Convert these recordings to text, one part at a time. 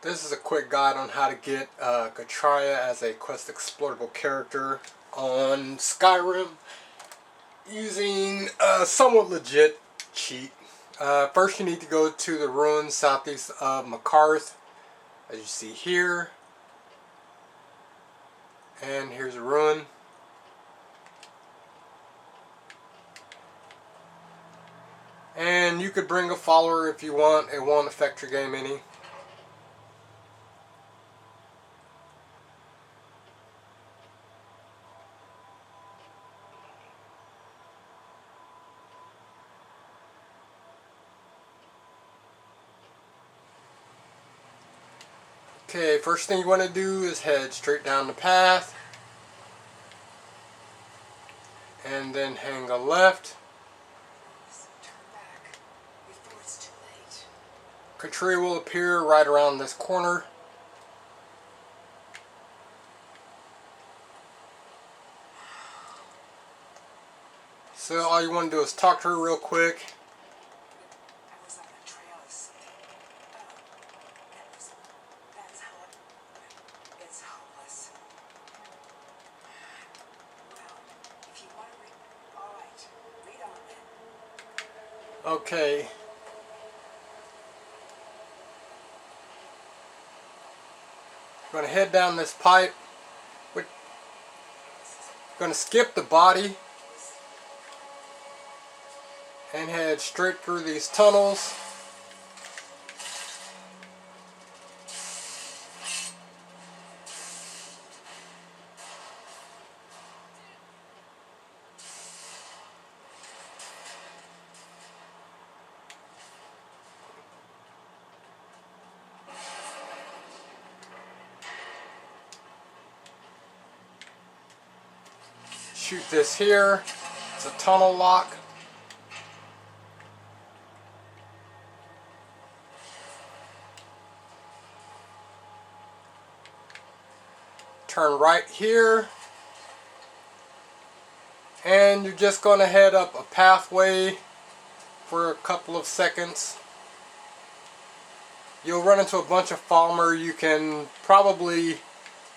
This is a quick guide on how to get Katria as a quest explorable character on Skyrim using a somewhat legit cheat. First you need to go to the ruins southeast of Markarth, as you see here. And here's a ruin. And you could bring a follower if you want, it won't affect your game any. Okay, first thing you want to do is head straight down the path and then hang a left. Katria will appear right around this corner. So all you want to do is talk to her real quick. Okay. We're going to head down this pipe. We're going to skip the body and head straight through these tunnels. Shoot this here. It's a tunnel lock. Turn right here. And you're just going to head up a pathway for a couple of seconds. You'll run into a bunch of farmer. You can probably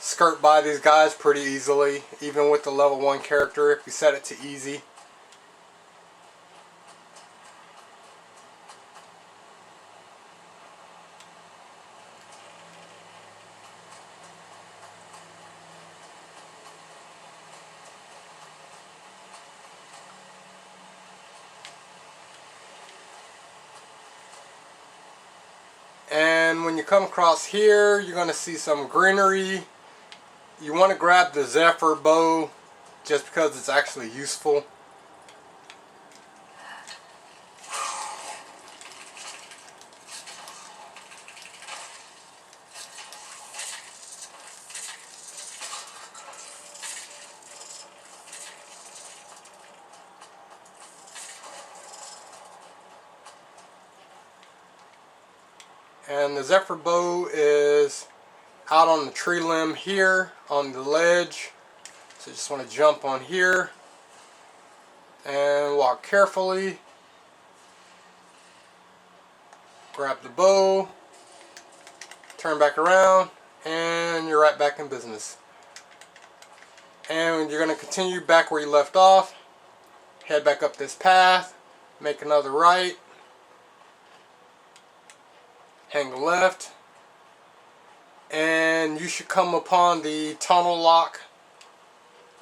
skirt by these guys pretty easily, even with the level 1 character if you set it to easy. And when you come across here, you're going to see some greenery. You want to grab the Zephyr Bow just because it's actually useful. And the Zephyr Bow is out on the tree limb here on the ledge. So you just want to jump on here and walk carefully. Grab the bow, turn back around, and you're right back in business. And you're going to continue back where you left off. Head back up this path, make another right, hang a left, and you should come upon the tunnel lock,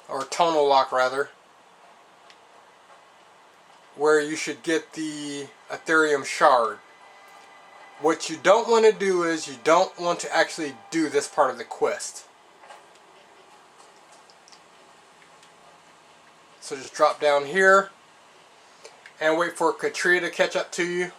or tonal lock rather, where you should get the Ethereum shard. What you don't want to do is you don't want to actually do this part of the quest. So just drop down here and wait for Katria to catch up to you.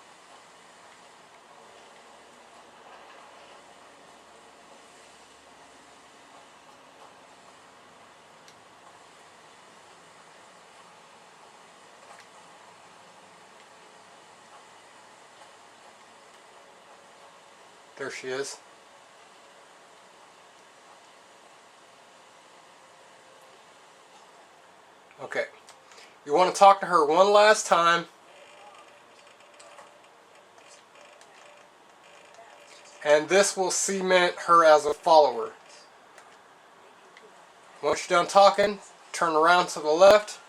There she is. Okay. You want to talk to her one last time and this will cement her as a follower. Once you're done talking, turn around to the left,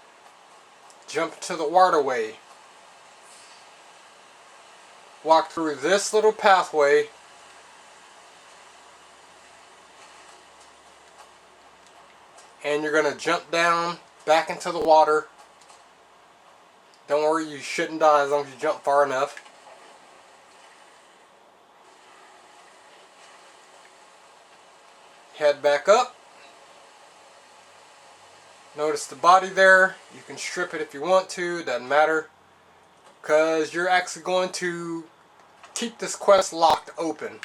jump to the waterway. Walk through this little pathway, and you're going to jump down back into the water. Don't worry, you shouldn't die as long as you jump far enough. Head back up. Notice the body there. You can strip it if you want to, doesn't matter. Because you're actually going to keep this quest locked open.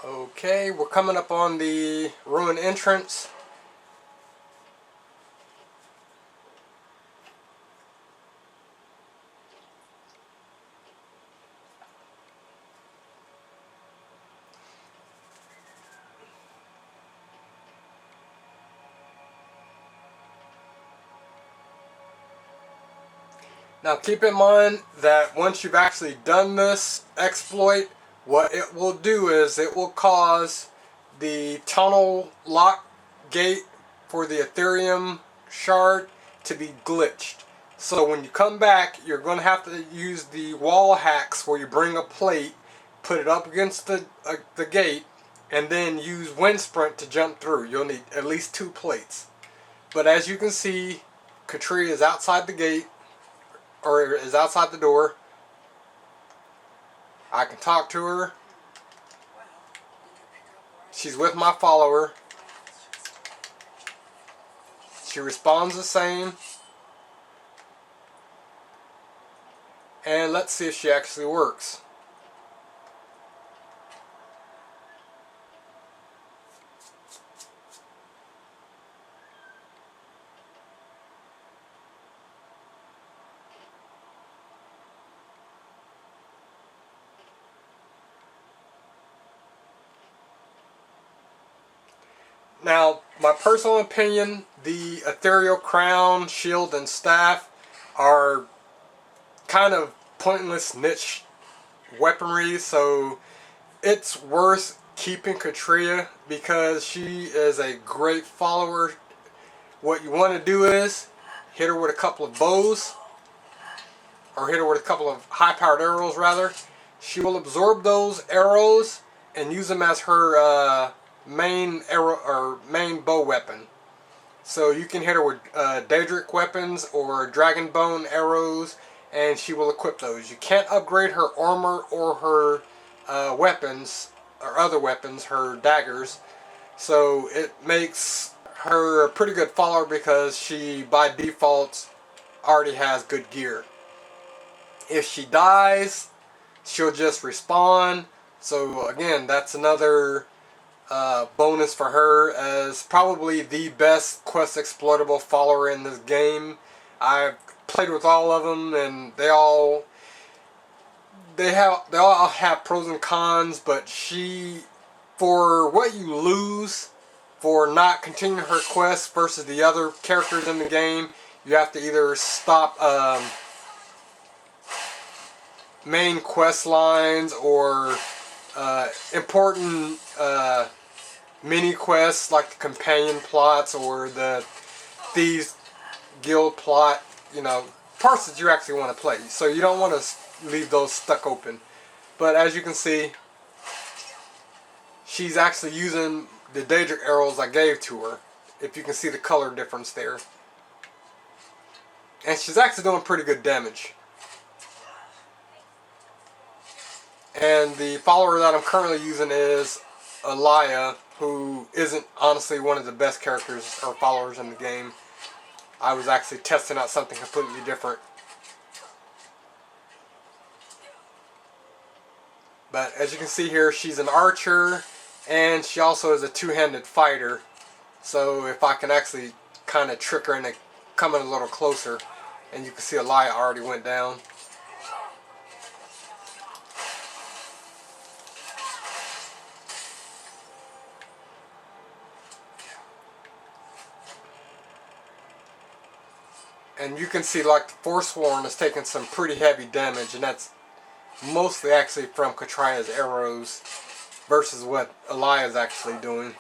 Okay, we're coming up on the ruin entrance. Now keep in mind that once you've actually done this exploit, what it will do is it will cause the tunnel lock gate for the Ethereum shard to be glitched. So when you come back, you're going to have to use the wall hacks where you bring a plate, put it up against the gate, and then use wind sprint to jump through. You'll need at least 2 plates. But as you can see, Katria is outside the gate, or is outside the door. I can talk to her. She's with my follower. She responds the same. And let's see if she actually works. Now, my personal opinion, the ethereal crown, shield, and staff are kind of pointless niche weaponry, so it's worth keeping Katria because she is a great follower. What you want to do is hit her with a couple of bows, or hit her with a couple of high-powered arrows rather. She will absorb those arrows and use them as her main arrow or main bow weapon. So you can hit her with daedric weapons or dragon bone arrows, and she will equip those. You can't upgrade her armor or her weapons or other weapons, her daggers. So it makes her a pretty good follower because she by default already has good gear. If she dies, she'll just respawn. So again, that's another bonus for her as probably the best quest exploitable follower in this game. I've played with all of them, and they all have pros and cons. But she, for what you lose for not continuing her quest versus the other characters in the game, you have to either stop main quest lines or important mini quests like the companion plots or the Thieves Guild plot, you know, parts that you actually want to play. So you don't want to leave those stuck open. But as you can see, she's actually using the daedric arrows I gave to her. If you can see the color difference there. And she's actually doing pretty good damage. And the follower that I'm currently using is Alaya, who isn't honestly one of the best characters or followers in the game. I was actually testing out something completely different. But as you can see here, she's an archer, and she also is a two-handed fighter. So if I can actually kind of trick her into coming a little closer, And you can see Elia already went down. And you can see like the Forsworn is taking some pretty heavy damage, and that's mostly actually from Katria's arrows versus what Elia is actually doing.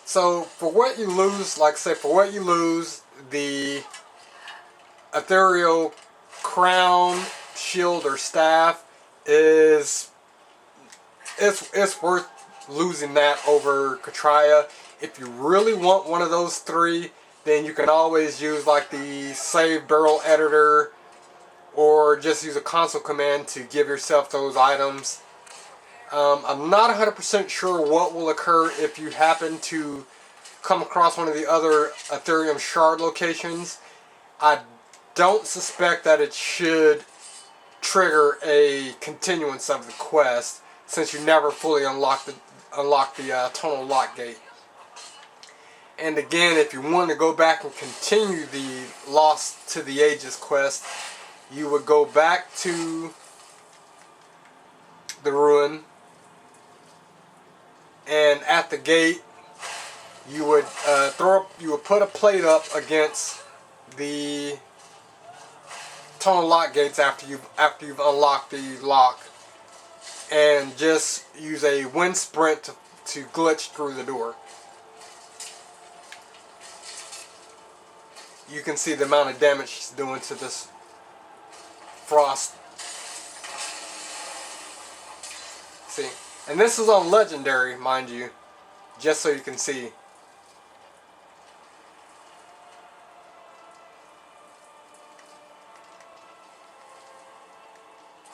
So for what you lose, like say for what you lose, the ethereal crown, shield, or staff is it's worth losing that over Katria. If you really want one of those three, then you can always use like the save barrel editor, or just use a console command to give yourself those items. I'm not 100% sure what will occur if you happen to come across one of the other Ethereum Shard locations. I don't suspect that it should trigger a continuance of the quest, since you never fully unlock the Tonal Lock Gate. And again, if you want to go back and continue the Lost to the Ages quest, you would go back to the ruin, and at the gate you would put a plate up against the Tonal Lock Gates after you've unlocked the lock, and just use a wind sprint to glitch through the door. You can see the amount of damage she's doing to this frost. See, and this is on legendary, mind you, just so you can see.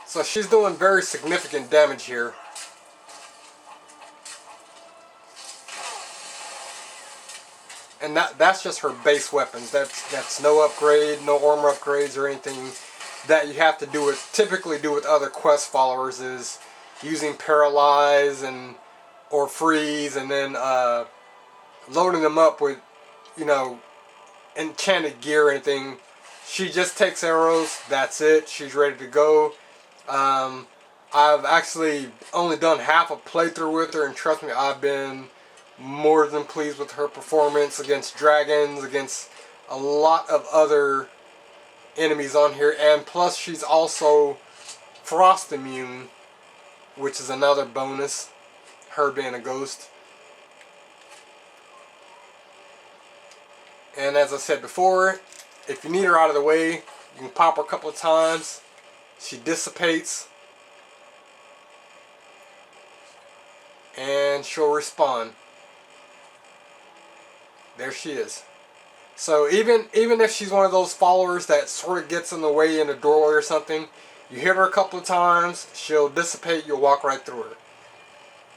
So she's doing very significant damage here. And that's just her base weapons. That's no upgrade, no armor upgrades or anything that you have to typically do with other quest followers, is using Paralyze or Freeze, and then loading them up with, enchanted gear or anything. She just takes arrows, that's it, she's ready to go. I've actually only done half a playthrough with her, and trust me, I've been more than pleased with her performance against dragons, against a lot of other enemies on here, and plus she's also frost immune, which is another bonus, her being a ghost. And as I said before, if you need her out of the way, you can pop her a couple of times. She dissipates, and she'll respawn. There she is. So even if she's one of those followers that sort of gets in the way in a doorway or something, you hit her a couple of times, she'll dissipate, you'll walk right through her.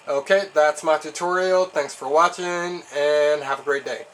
Okay, that's my tutorial. Thanks for watching, and have a great day.